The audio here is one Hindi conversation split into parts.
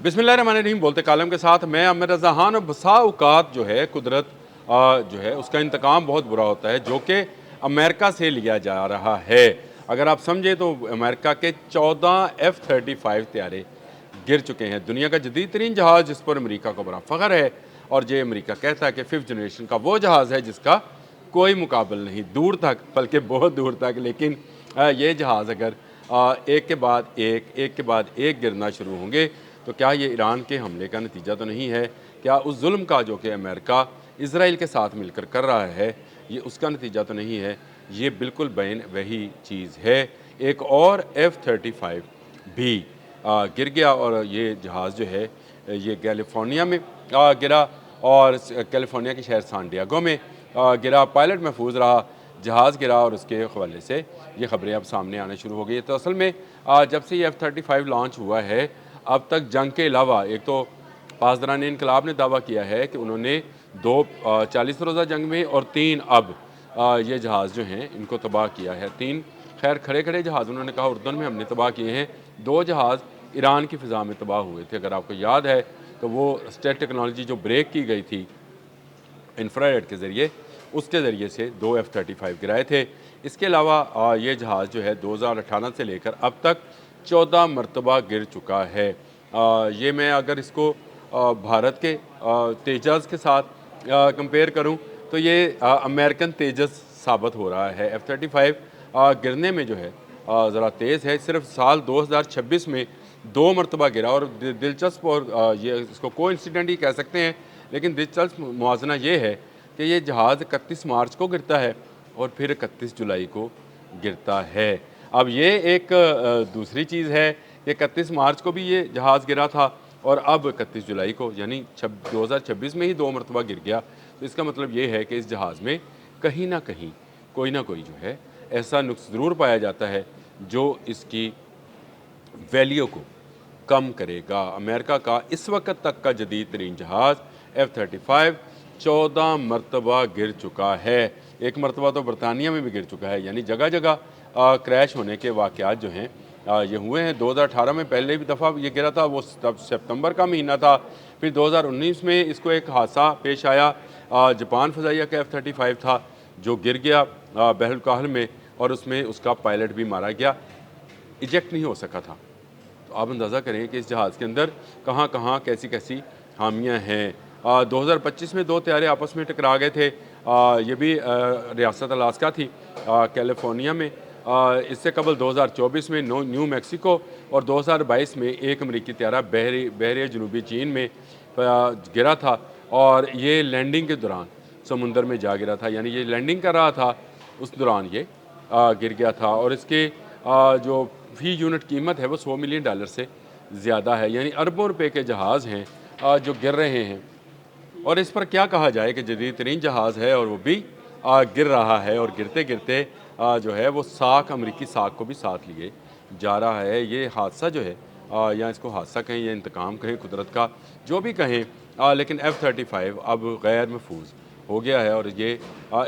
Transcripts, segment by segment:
बिस्मिल्लाहिर्रहमानिर्रहीम। बोलते कालम के साथ मैं आमिर रज़ा खान। और बसा औक़ात जो है कुदरत जो है उसका इंतकाम बहुत बुरा होता है, जो कि अमेरिका से लिया जा रहा है। अगर आप समझें तो अमेरिका के 14 F-35 तैयारे गिर चुके हैं। दुनिया का जदीद तरीन जहाज़ जिस पर अमेरिका को बड़ा फ़ख्र है, और ये अमेरिका कहता है कि 5th जनरेशन का वो जहाज़ है जिसका कोई मुकाबला नहीं, दूर तक, बल्कि बहुत दूर तक। लेकिन ये जहाज़ अगर एक के बाद एक के बाद एक गिरना शुरू होंगे तो क्या ये ईरान के हमले का नतीजा तो नहीं है? क्या उस जुल्म का जो कि अमेरिका इसराइल के साथ मिलकर कर रहा है, ये उसका नतीजा तो नहीं है? ये बिल्कुल बैन वही चीज़ है। एक और F-35 भी गिर गया, और ये जहाज़ जो है ये कैलिफोर्निया में गिरा, और कैलिफोर्निया के शहर सान डिएगो में गिरा। पायलट महफूज रहा, जहाज़ गिरा, और उसके हवाले से ये खबरें अब सामने आना शुरू हो गई है। तो असल में जब से ये F-35 लॉन्च हुआ है, अब तक जंग के अलावा, एक तो पासदारान इनकलाब ने दावा किया है कि उन्होंने 2 40 रोज़ा जंग में और 3 अब ये जहाज़ जो हैं इनको तबाह किया है। 3 खैर खड़े खड़े जहाज़ उन्होंने कहा उर्दन में हमने तबाह किए हैं। 2 जहाज़ ईरान की फ़िज़ा में तबाह हुए थे। अगर आपको याद है तो वो स्टेल्थ टेक्नोलॉजी जो ब्रेक की गई थी इंफ्रारेड के ज़रिए, उसके ज़रिए से 2 F-35 गिराए थे। इसके अलावा ये जहाज़ जो है 2018 से लेकर अब तक 14 मरतबा गिर चुका है। ये मैं अगर इसको भारत के तेजस के साथ कंपेयर करूं तो ये अमेरिकन तेजस साबित हो रहा है। F-35 गिरने में जो है ज़रा तेज़ है। सिर्फ साल 2026 में 2 मरतबा गिरा, और दिलचस्प, और ये इसको कोइंसिडेंट ही कह सकते हैं, लेकिन दिलचस्प मुआजना ये है कि ये जहाज़ 31 मार्च को गिरता है और फिर 31 जुलाई को गिरता है। अब ये एक दूसरी चीज़ है कि 31 मार्च को भी ये जहाज़ गिरा था, और अब 31 जुलाई को, यानी 2026 में ही 2 मरतबा गिर गया। तो इसका मतलब ये है कि इस जहाज़ में कहीं ना कहीं कोई ना कोई जो है ऐसा नुक्स ज़रूर पाया जाता है जो इसकी वैल्यू को कम करेगा। अमेरिका का इस वक्त तक का जदीद तरीन जहाज़ F-35 14 मरतबा गिर चुका है। एक मरतबा तो बरतानिया में भी गिर चुका है, यानी जगह जगह क्रैश होने के वाक़यात जो हैं ये हुए हैं। 2018 में पहले भी दफ़ा ये गिरा था, वो तब सितंबर का महीना था। फिर 2019 में इसको एक हादसा पेश आया, जापान फ़ज़ाइया का F-35 था जो गिर गया बहरुल में, और उसमें उसका पायलट भी मारा गया, इजेक्ट नहीं हो सका था। तो आप अंदाज़ा करें कि इस जहाज़ के अंदर कहाँ कहाँ कैसी कैसी खामियाँ हैं। 2025 में 2 तैयारे आपस में टकरा गए थे। ये भी रियासत अलास्का थी कैलिफोर्निया में। इससे कबल 2024 में न्यू मैक्सिको, और 2022 में एक अमरीकी तैयारा बहरे जनूबी चीन में गिरा था, और ये लैंडिंग के दौरान समुंदर में जा गिरा था। यानी ये लैंडिंग कर रहा था, उस दौरान ये गिर गया था, और इसके जो फ़ी यूनिट कीमत है वो $100 मिलियन से ज़्यादा है। यानी अरबों रुपए के जहाज़ हैं जो गिर रहे हैं, और इस पर क्या कहा जाए कि जदीद तरीन जहाज़ है और वो भी गिर रहा है, और गिरते गिरते जो है वो अमरीकी साख को भी साथ लिए जा रहा है। ये हादसा जो है या इसको हादसा कहें या इंतकाम कहें कुदरत का, जो भी कहें, लेकिन F-35 अब गैर महफूज हो गया है। और ये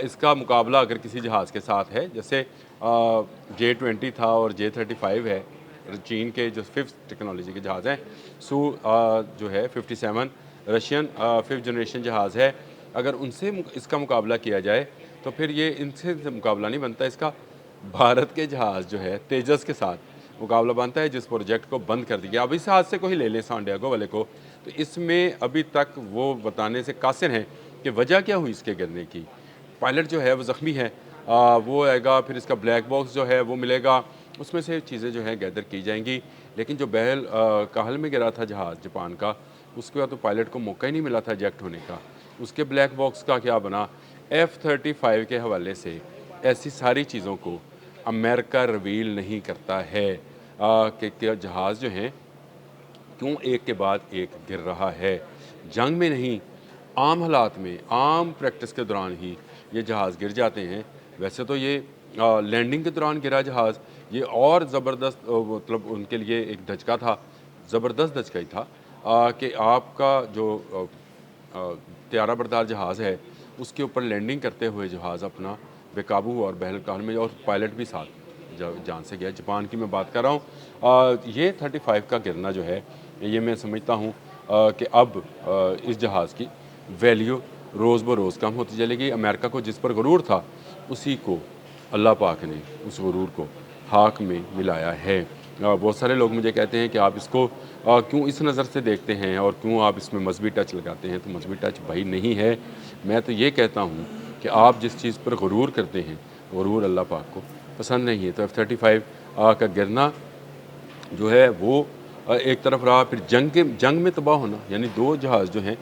इसका मुकाबला अगर किसी जहाज़ के साथ है, जैसे J-20 था और J-35 है, चीन के जो 5th टेक्नोलॉजी के जहाज़ हैं, जो है 57 रशियन 5th जनरेशन जहाज़ है, अगर उनसे इसका मुकाबला किया जाए तो फिर ये इनसे मुकाबला नहीं बनता। इसका भारत के जहाज़ जो है तेजस के साथ मुकाबला बनता है, जिस प्रोजेक्ट को बंद कर दिया। अब इस हादसे को ही ले लें, सान डिएगो वाले को, तो इसमें अभी तक वो बताने से कासिर हैं कि वजह क्या हुई इसके गिरने की। पायलट जो है वो ज़ख्मी है, वो आएगा, फिर इसका ब्लैक बॉक्स जो है वो मिलेगा, उसमें से चीज़ें जो हैं गैदर की जाएंगी। लेकिन जो काहल में गिरा था जहाज़ जापान का, उसके बाद तो पायलट को मौका ही नहीं मिला था इजेक्ट होने का। उसके ब्लैक बॉक्स का क्या बना? F-35 के हवाले से ऐसी सारी चीज़ों को अमेरिका रिवील नहीं करता है कि जहाज़ जो हैं क्यों एक के बाद एक गिर रहा है। जंग में नहीं, आम हालात में, आम प्रैक्टिस के दौरान ही ये जहाज़ गिर जाते हैं। वैसे तो ये लैंडिंग के दौरान गिरा जहाज़, ये और ज़बरदस्त मतलब उनके लिए एक धचका था, ज़बरदस्त धचका ही था कि आपका जो त्यारा बरदार जहाज़ है उसके ऊपर लैंडिंग करते हुए जहाज़ अपना बेकाबू हुआ, और बहरहाल में, और पायलट भी साथ जान से गया। जापान की मैं बात कर रहा हूँ। ये 35 का गिरना जो है ये मैं समझता हूँ कि अब इस जहाज़ की वैल्यू रोज़ ब रोज़ कम होती चलेगी। अमेरिका को जिस पर गुरूर था, उसी को अल्लाह पाक ने उस गुरूर को खाक में मिलाया है। बहुत सारे लोग मुझे कहते हैं कि आप इसको क्यों इस नज़र से देखते हैं और क्यों आप इसमें मजहबी टच लगाते हैं, तो मजहबी टच भाई नहीं है। मैं तो ये कहता हूँ कि आप जिस चीज़ पर गुरूर करते हैं, गुरूर अल्लाह पाक को पसंद नहीं है। तो F-35 का गिरना जो है वो एक तरफ रहा, फिर जंग में तबाह होना, यानी 2 जहाज़ जो हैं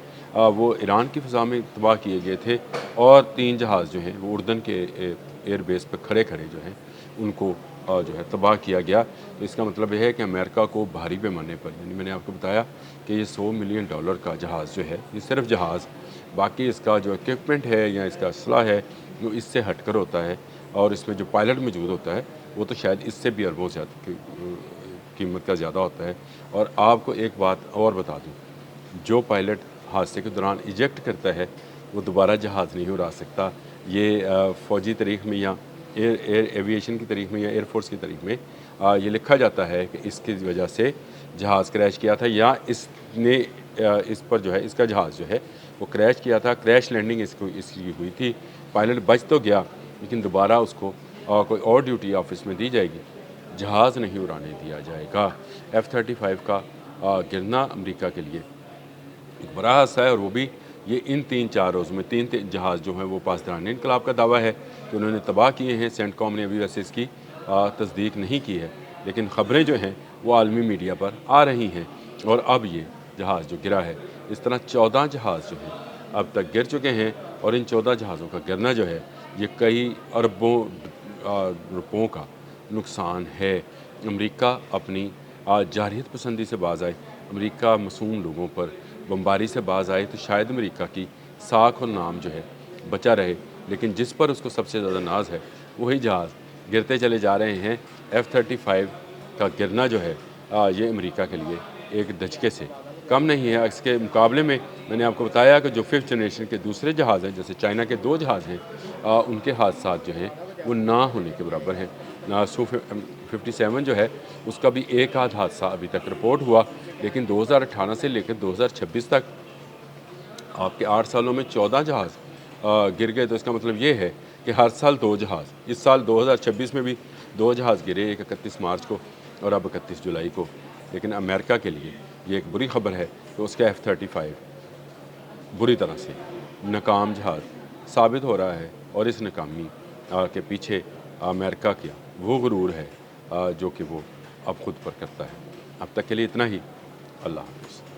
वो ईरान की फ़ज़ा में तबाह किए गए थे और 3 जहाज़ जो हैं वो उर्दन के एयर बेस पे खड़े-खड़े जो हैं उनको जो है तबाह किया गया। तो इसका मतलब ये है कि अमेरिका को भारी पैमाने पर, यानी मैंने आपको बताया कि ये $100 मिलियन का जहाज़ जो है, ये सिर्फ जहाज़, बाकी इसका जो इक्विपमेंट है या इसका असला है वो इससे हटकर होता है और इसमें जो पायलट मौजूद होता है वो तो शायद इससे भी अरबों ज़्यादा कीमत का ज़्यादा होता है। और आपको एक बात और बता दूँ, जो पायलट हादसे के दौरान इजेक्ट करता है वो दोबारा जहाज़ नहीं उड़ा सकता। ये फ़ौजी तारीख़ में या एयर एविएशन की तारीख़ में या एयरफोर्स की तारीख़ में ये लिखा जाता है कि इसकी वजह से जहाज़ क्रैश किया था या इसने इस पर जो है इसका जहाज़ जो है वो क्रैश किया था, क्रैश लैंडिंग इसकी हुई थी। पायलट बच तो गया लेकिन दोबारा उसको कोई और ड्यूटी ऑफिस में दी जाएगी, जहाज़ नहीं उड़ाने दिया जाएगा। F-35 का गिरना अमेरिका के लिए एक बड़ा हादसा है और वो भी ये इन 3-4 रोज़ में 3 जहाज़ जो हैं वो पासदारान इनकलाब का दावा है कि उन्होंने तबाह किए हैं। सेंटकॉम ने अभी वैसे इसकी तस्दीक नहीं की है, लेकिन ख़बरें जो हैं वो आलमी मीडिया पर आ रही हैं और अब ये जहाज़ जो गिरा है, इस तरह 14 जहाज़ जो हैं अब तक गिर चुके हैं और इन 14 जहाज़ों का गिरना जो है ये कई अरबों रुपयों का नुकसान है। अमेरिका अपनी जारहियत पसंदी से बाज़ आए, अमेरिका मासूम लोगों पर बमबारी से बाज़ आए तो शायद अमेरिका की साख और नाम जो है बचा रहे, लेकिन जिस पर उसको सबसे ज़्यादा नाज है वही जहाज़ गिरते चले जा रहे हैं। F-35 का गिरना जो है ये अमेरिका के लिए एक धचके से कम नहीं है। इसके मुकाबले में मैंने आपको बताया कि जो 5th जनरेशन के दूसरे जहाज़ हैं, जैसे चाइना के 2 जहाज़ हैं, उनके हादसात जो हैं वो ना होने के बराबर हैं। Su-57 जो है उसका भी एक आध हादसा अभी तक रिपोर्ट हुआ, लेकिन 2018 से लेकर 2026 तक आपके 8 सालों में 14 जहाज़ गिर गए। तो इसका मतलब ये है कि हर साल 2 जहाज़, इस साल 2026 में भी 2 जहाज़ गिरे, एक 31 मार्च को और अब 31 जुलाई को। लेकिन अमेरिका के लिए ये एक बुरी खबर है कि उसका F-35 बुरी तरह से नाकाम जहाज़ साबित हो रहा है और इस नाकामी के पीछे अमेरिका का वो गुरूर है जो कि वो अब खुद पर करता है। अब तक के लिए इतना ही। अल्लाह हाफ़िज़।